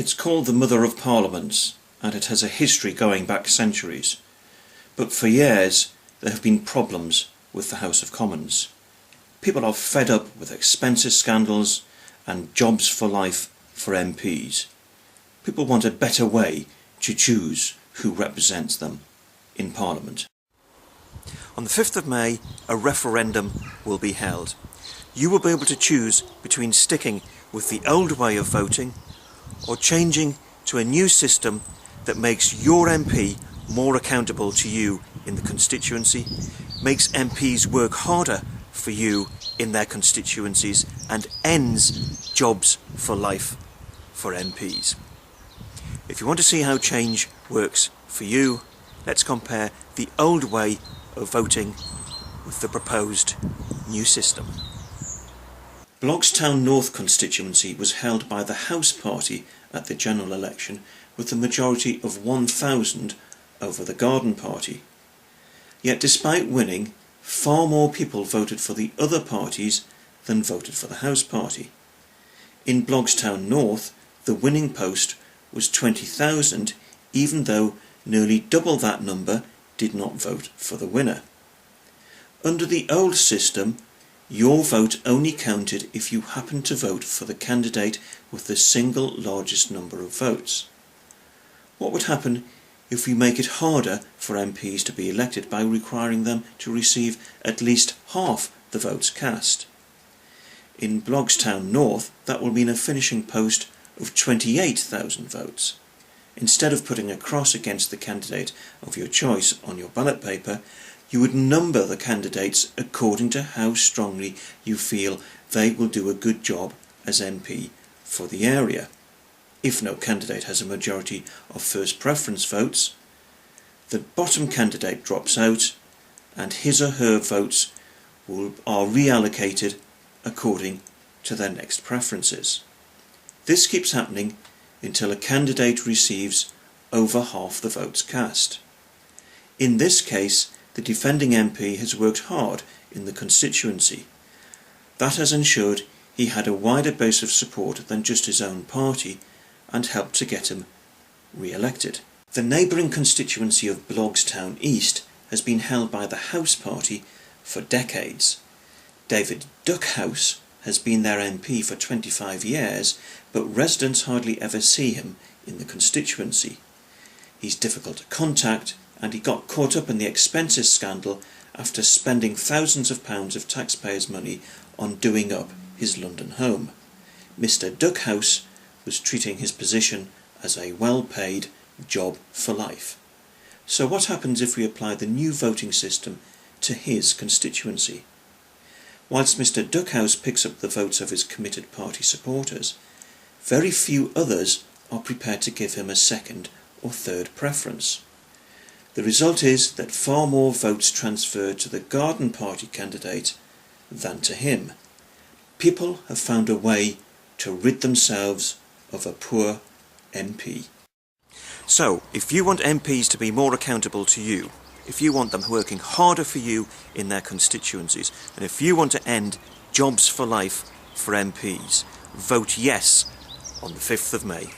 It's called the Mother of Parliaments, and it has a history going back centuries. But for years there have been problems with the House of Commons. People are fed up with expenses scandals and jobs for life for MPs. People want a better way to choose who represents them in Parliament. On the 5th of May, a referendum will be held. You will be able to choose between sticking with the old way of voting or changing to a new system that makes your MP more accountable to you in the constituency, makes MPs work harder for you in their constituencies, and ends jobs for life for MPs. If you want to see how change works for you, let's compare the old way of voting with the proposed new system. Blogstown North constituency was held by the House Party at the general election with a majority of 1,000 over the Garden Party. Yet despite winning, far more people voted for the other parties than voted for the House Party. In Blogstown North, the winning post was 20,000, even though nearly double that number did not vote for the winner. Under the old system, your vote only counted if you happened to vote for the candidate with the single largest number of votes. What would happen if we make it harder for MPs to be elected by requiring them to receive at least half the votes cast? In Blogstown North, that will mean a finishing post of 28,000 votes. Instead of putting a cross against the candidate of your choice on your ballot paper, you would number the candidates according to how strongly you feel they will do a good job as MP for the area. If no candidate has a majority of first preference votes, the bottom candidate drops out and his or her votes are reallocated according to their next preferences. This keeps happening until a candidate receives over half the votes cast. In this case, the defending MP has worked hard in the constituency. That has ensured he had a wider base of support than just his own party and helped to get him re-elected. The neighbouring constituency of Blogstown East has been held by the House Party for decades. David Duckhouse has been their MP for 25 years, but residents hardly ever see him in the constituency. He's difficult to contact, and he got caught up in the expenses scandal after spending thousands of pounds of taxpayers' money on doing up his London home. Mr. Duckhouse was treating his position as a well-paid job for life. So what happens if we apply the new voting system to his constituency? Whilst Mr. Duckhouse picks up the votes of his committed party supporters, very few others are prepared to give him a second or third preference. The result is that far more votes transfer to the Garden Party candidate than to him. People have found a way to rid themselves of a poor MP. So, if you want MPs to be more accountable to you, if you want them working harder for you in their constituencies, and if you want to end jobs for life for MPs, vote yes on the 5th of May.